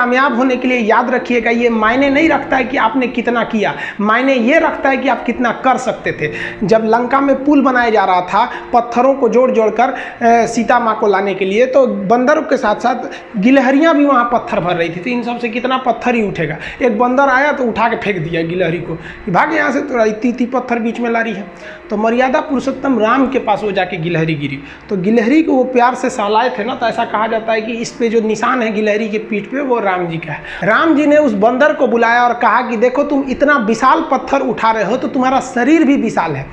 कामयाब होने के लिए याद रखिएगा, ये मायने नहीं रखता है कि आपने कितना किया, मायने ये रखता है कि आप कितना कर सकते थे। जब लंका में पुल बनाया जा रहा था पत्थरों को जोड़ जोड़ कर सीता माँ को लाने के लिए, तो बंदरों के साथ साथ गिलहरियाँ भी वहाँ पत्थर भर रही थी। तो इन सब से कितना पत्थर ही उठेगा। एक बंदर आया तो उठा के फेंक दिया गिलहरी को, भाग यहाँ से, तो इतनी पत्थर बीच में ला रही है। तो मर्यादा पुरुषोत्तम राम के पास वो जाके गिलहरी गिरी, तो गिलहरी को वो प्यार से सहलाए थे ना, तो ऐसा कहा जाता है कि इस पे जो निशान है गिलहरी के पीठ पे वो राम जी का है। राम जी ने उस बंदर को बुलाया और कहा कि देखो तुम इतना विशाल पत्थर उठा रहे हो तो तुम्हारा शरीर भी विशाल है,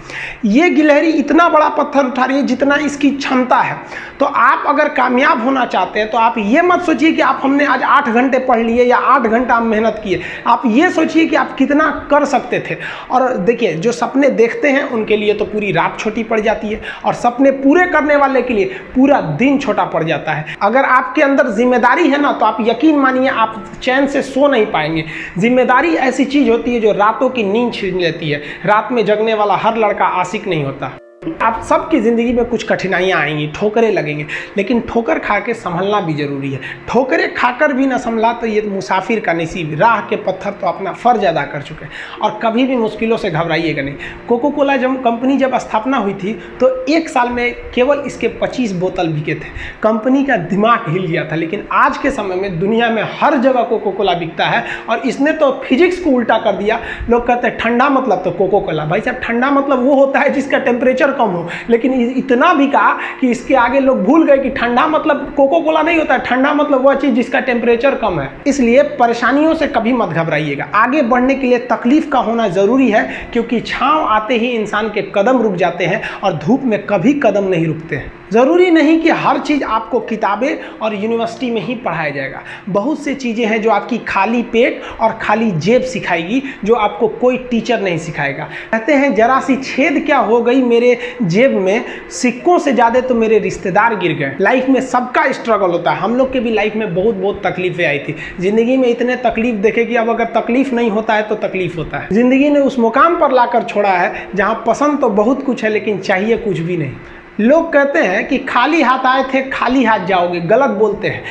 ये गिलहरी इतना बड़ा पत्थर उठा रही है जितना इसकी क्षमता है। तो आप अगर कामयाब होना चाहते हैं तो आप ये मत सोचिए कि आप हमने आज 8 घंटे पढ़ लिए या 8 घंटा मेहनत किए, आप ये सोचिए कि आप कितना कर सकते थे। और देखिए जो सपने देखते हैं उनके लिए तो पूरी रात छोटी पड़ जाती है, और सपने पूरे करने वाले के लिए पूरा दिन छोटा पड़ जाता है। अगर आपके अंदर जिम्मेदारी है ना, तो आप यकीन मानिए आप चैन से सो नहीं पाएंगे। जिम्मेदारी ऐसी चीज होती है जो रातों की नींद छीन लेती है। रात में जगने वाला हर लड़का आशिक नहीं होता। आप सबकी ज़िंदगी में कुछ कठिनाइयाँ आएंगी, ठोकरें लगेंगे, लेकिन ठोकर खा के संभलना भी ज़रूरी है। ठोकरें खाकर भी ना संभला तो ये मुसाफिर का नसीब। राह के पत्थर तो अपना फ़र्ज अदा कर चुके हैं, और कभी भी मुश्किलों से घबराइएगा नहीं। कोको कोला कंपनी जब स्थापना हुई थी तो 1 साल में केवल इसके 25 बोतल बिके थे। कंपनी का दिमाग हिल गया था। लेकिन आज के समय में दुनिया में हर जगह कोको कोला बिकता है, और इसने तो फिजिक्स को उल्टा कर दिया। लोग कहते हैं ठंडा मतलब तो कोको कोला। भाई साहब, ठंडा मतलब वो होता है जिसका टेम्परेचर कम हो, लेकिन इतना भी कहा कि इसके आगे लोग भूल गए कि ठंडा मतलब कोको कोला नहीं होता है, ठंडा मतलब वह चीज जिसका टेम्परेचर कम है। इसलिए परेशानियों से कभी मत घबराइएगा। आगे बढ़ने के लिए तकलीफ का होना जरूरी है, क्योंकि छांव आते ही इंसान के कदम रुक जाते हैं और धूप में कभी कदम नहीं रुकते हैं। ज़रूरी नहीं कि हर चीज़ आपको किताबें और यूनिवर्सिटी में ही पढ़ाया जाएगा। बहुत से चीज़ें हैं जो आपकी खाली पेट और खाली जेब सिखाएगी, जो आपको कोई टीचर नहीं सिखाएगा। कहते हैं जरा सी छेद क्या हो गई मेरे जेब में, सिक्कों से ज़्यादा तो मेरे रिश्तेदार गिर गए। लाइफ में सबका स्ट्रगल होता है। हम लोग के भी लाइफ में बहुत तकलीफें आई थी। ज़िंदगी में इतने तकलीफ देखे कि अब अगर तकलीफ नहीं होता है तो तकलीफ होता है। ज़िंदगी ने उस मुकाम पर लाकर छोड़ा है जहाँ पसंद तो बहुत कुछ है लेकिन चाहिए कुछ भी नहीं। लोग कहते हैं कि खाली हाथ आए थे खाली हाथ जाओगे, गलत बोलते हैं।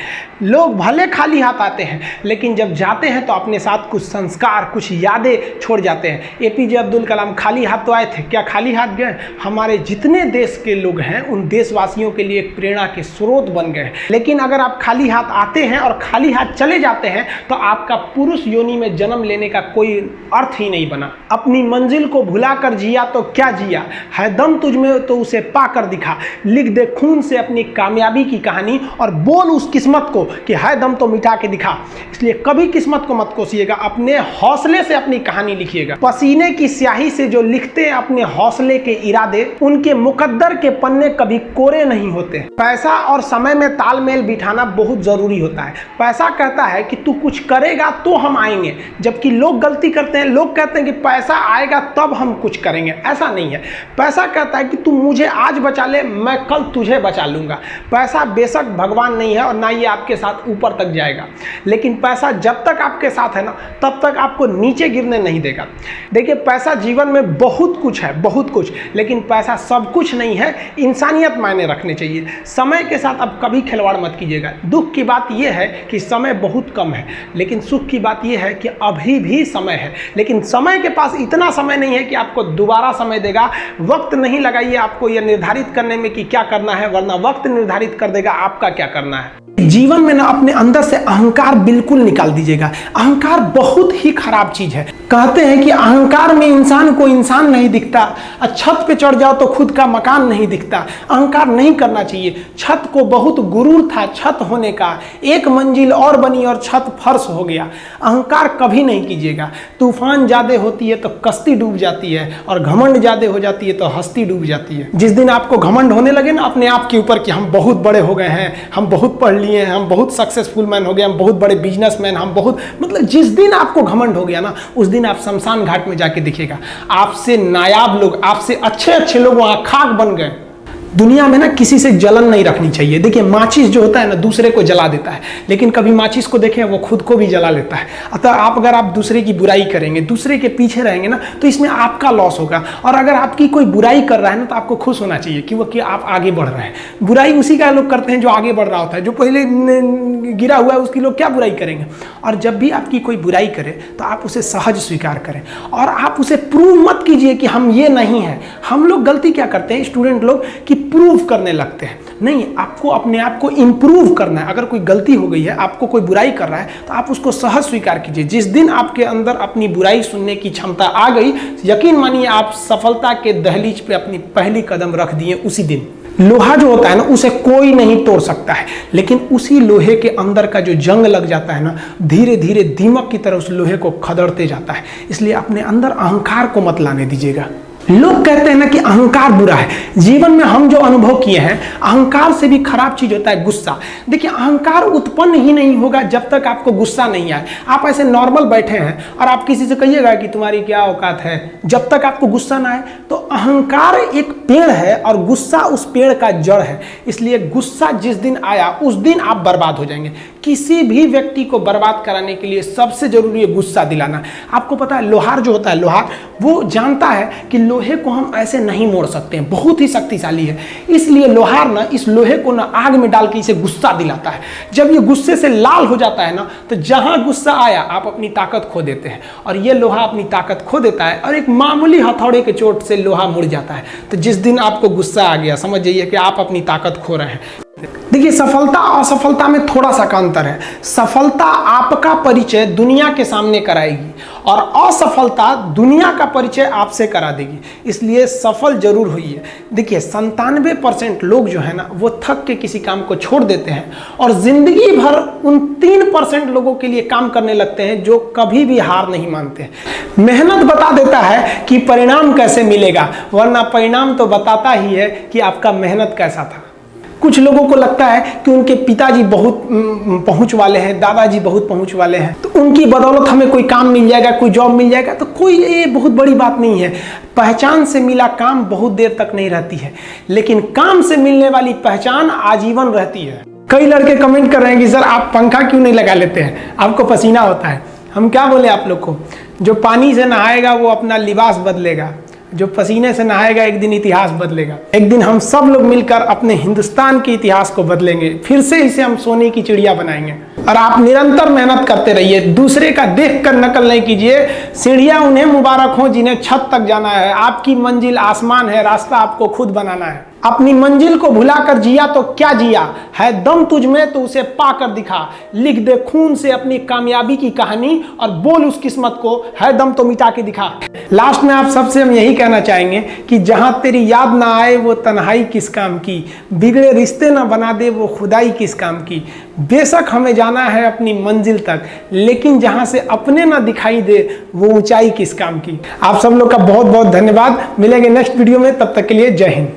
लोग भले खाली हाथ आते हैं, लेकिन जब जाते हैं तो अपने साथ कुछ संस्कार, कुछ यादें छोड़ जाते हैं। एपीजे अब्दुल कलाम खाली हाथ तो आए थे, क्या खाली हाथ गए? हमारे जितने देश के लोग हैं उन देशवासियों के लिए एक प्रेरणा के स्रोत बन गए। लेकिन अगर आप खाली हाथ आते हैं और खाली हाथ चले जाते हैं तो आपका पुरुष योनि में जन्म लेने का कोई अर्थ ही नहीं बना। अपनी मंजिल को भुला कर जिया तो क्या जिया, है दम तुझ में तो उसे पाकर दिखा। लिख दे खून से अपनी कामयाबी की कहानी और बोल उस किस्मत को कि है दम तो मिटा के दिखा। इसलिए कभी किस्मत को मत कोसिएगा, अपने हौसले से अपनी कहानी लिखिएगा। पसीने की स्याही से जो लिखते हैं अपने हौसले के इरादे, उनके मुकद्दर के पन्ने कभी कोरे नहीं होते। पैसा और समय में तालमेल बिठाना बहुत जरूरी होता है। पैसा कहता है कि तू कुछ करेगा तो हम आएंगे, जबकि लोग गलती करते हैं। लोग कहते हैं कि पैसा आएगा तब हम कुछ करेंगे। ऐसा नहीं है। पैसा कहता है कि तू मुझे आज बचा ले, मैं कल तुझे बचा लूंगा। पैसा बेशक भगवान नहीं है और ना ये आपके साथ ऊपर तक जाएगा, लेकिन पैसा जब तक आपके साथ है ना, तब तक आपको नीचे गिरने नहीं देगा। देखिए, पैसा जीवन में बहुत कुछ है, बहुत कुछ, लेकिन पैसा सब कुछ नहीं है। इंसानियत मायने रखने चाहिए। समय के साथ आप कभी खिलवाड़ मत कीजिएगा। दुख की बात यह है कि समय बहुत कम है, लेकिन सुख की बात यह है कि अभी भी समय है। लेकिन समय के पास इतना समय नहीं है कि आपको दोबारा समय देगा। वक्त नहीं लगाइए आपको यह निर्धारित करने में कि क्या करना है, वरना वक्त निर्धारित कर देगा आपका क्या करना है। जीवन में ना अपने अंदर से अहंकार बिल्कुल निकाल दीजिएगा। अहंकार बहुत ही खराब चीज है। कहते हैं कि अहंकार में इंसान को इंसान नहीं दिखता, छत पे चढ़ जाओ तो खुद का मकान नहीं दिखता। अहंकार नहीं करना चाहिए। छत को बहुत गुरूर था छत होने का, एक मंजिल और बनी और छत फर्श हो गया। अहंकार कभी नहीं कीजिएगा। तूफान ज्यादा होती है तो कश्ती डूब जाती है, और घमंड ज्यादा हो जाती है तो हस्ती डूब जाती है। जिस दिन आपको घमंड होने लगे ना अपने आप के ऊपर कि हम बहुत बड़े हो गए हैं, हम बहुत पढ़ लिए हैं, हम बहुत सक्सेसफुल मैन हो गए, हम बहुत बड़े बिजनेसमैन, हम बहुत, मतलब जिस दिन आपको घमंड हो गया ना, उस दिन आप शमशान घाट में जाके दिखेगा आपसे नायाब लोग, आपसे अच्छे अच्छे लोग वहां खाक बन गए। दुनिया में ना किसी से जलन नहीं रखनी चाहिए। देखिए माचिस जो होता है ना दूसरे को जला देता है, लेकिन कभी माचिस को देखें वो खुद को भी जला लेता है। अतः अगर आप दूसरे की बुराई करेंगे, दूसरे के पीछे रहेंगे ना, तो इसमें आपका लॉस होगा। और अगर आपकी कोई बुराई कर रहा है ना, तो आपको खुश होना चाहिए कि आप आगे बढ़ रहे हैं। बुराई उसी का लोग करते हैं जो आगे बढ़ रहा होता है, जो पहले गिरा हुआ है उसकी लोग क्या बुराई करेंगे। और जब भी आपकी कोई बुराई करे तो आप उसे सहज स्वीकार करें, और आप उसे प्रूव मत कीजिए कि हम ये नहीं हैं। हम लोग गलती क्या करते हैं स्टूडेंट लोग, कि प्रूव करने लगते हैं। नहीं, आपको अपने आप को इंप्रूव करना है। अगर कोई गलती हो गई है, आपको कोई बुराई कर रहा है, तो आप उसको सहज स्वीकार कीजिए। जिस दिन आपके अंदर अपनी बुराई सुनने की क्षमता आ गई, यकीन मानिए आप सफलता के दहलीज पे अपनी पहली कदम रख दिए उसी दिन। लोहा जो होता है ना, उसे कोई नहीं तोड़ सकता है, लेकिन उसी लोहे के अंदर का जो जंग लग जाता है ना, धीरे धीरे दीमक की तरह उस लोहे को खदड़ते जाता है। इसलिए अपने अंदर अहंकार को मत लाने दीजिएगा। लोग कहते हैं ना कि अहंकार बुरा है। जीवन में हम जो अनुभव किए हैं, अहंकार से भी खराब चीज होता है गुस्सा। देखिए अहंकार उत्पन्न ही नहीं होगा जब तक आपको गुस्सा नहीं आए। आप ऐसे नॉर्मल बैठे हैं और आप किसी से कहिएगा कि तुम्हारी क्या औकात है, जब तक आपको गुस्सा ना आए। तो अहंकार एक पेड़ है और गुस्सा उस पेड़ का जड़ है। इसलिए गुस्सा जिस दिन आया उस दिन आप बर्बाद हो जाएंगे। किसी भी व्यक्ति को बर्बाद कराने के लिए सबसे जरूरी है गुस्सा दिलाना। आपको पता है लोहार जो होता है, लोहार वो जानता है कि लोहे को हम ऐसे नहीं मोड़ सकते हैं, बहुत ही शक्तिशाली है। इसलिए लोहार ना इस लोहे को ना आग में डाल के इसे गुस्सा दिलाता है। जब ये गुस्से से लाल हो जाता है ना, तो जहां गुस्सा आया आप अपनी ताकत खो देते हैं, और ये लोहा अपनी ताकत खो देता है और एक मामूली हथौड़े के चोट से लोहा मुड़ जाता है। तो जिस दिन आपको गुस्सा आ गया, समझ जाइए कि आप अपनी ताकत खो रहे हैं। देखिए सफलता और असफलता में थोड़ा सा का अंतर है। सफलता आपका परिचय दुनिया के सामने कराएगी और असफलता दुनिया का परिचय आपसे करा देगी। इसलिए सफल जरूर होइए। देखिए 97% लोग जो है ना, वो थक के किसी काम को छोड़ देते हैं और जिंदगी भर उन 3% लोगों के लिए काम करने लगते हैं जो कभी भी हार नहीं मानते। मेहनत बता देता है कि परिणाम कैसे मिलेगा, वरना परिणाम तो बताता ही है कि आपका मेहनत कैसा था। कुछ लोगों को लगता है कि उनके पिताजी बहुत पहुंच वाले हैं, दादाजी बहुत पहुंच वाले हैं, तो उनकी बदौलत हमें कोई काम मिल जाएगा, कोई जॉब मिल जाएगा। तो कोई ये बहुत बड़ी बात नहीं है। पहचान से मिला काम बहुत देर तक नहीं रहती है, लेकिन काम से मिलने वाली पहचान आजीवन रहती है। कई लड़के कमेंट कर रहे हैं कि सर आप पंखा क्यों नहीं लगा लेते हैं, आपको पसीना होता है। हम क्या बोले आप लोग को, जो पानी से नहाएगा वो अपना लिबास बदलेगा, जो पसीने से नहाएगा एक दिन इतिहास बदलेगा। एक दिन हम सब लोग मिलकर अपने हिंदुस्तान के इतिहास को बदलेंगे, फिर से इसे हम सोने की चिड़िया बनाएंगे। और आप निरंतर मेहनत करते रहिए, दूसरे का देखकर नकल नहीं कीजिए। सीढ़ियां उन्हें मुबारक हो जिन्हें छत तक जाना है। आपकी मंजिल आसमान है, रास्ता आपको खुद बनाना है। अपनी मंजिल को भुलाकर जिया तो क्या जिया, है दम तुझ में तो उसे पाकर दिखा। लिख दे खून से अपनी कामयाबी की कहानी और बोल उस किस्मत को, है दम तो मिटा के दिखा। लास्ट में आप सबसे हम यही कहना चाहेंगे कि जहां तेरी याद ना आए वो तन्हाई किस काम की, बिगड़े रिश्ते ना बना दे वो खुदाई किस काम की। बेशक हमें जाना है अपनी मंजिल तक, लेकिन जहां से अपने ना दिखाई दे वो ऊंचाई किस काम की। आप सब लोग का बहुत बहुत धन्यवाद। मिलेंगे नेक्स्ट वीडियो में, तब तक के लिए जय हिंद।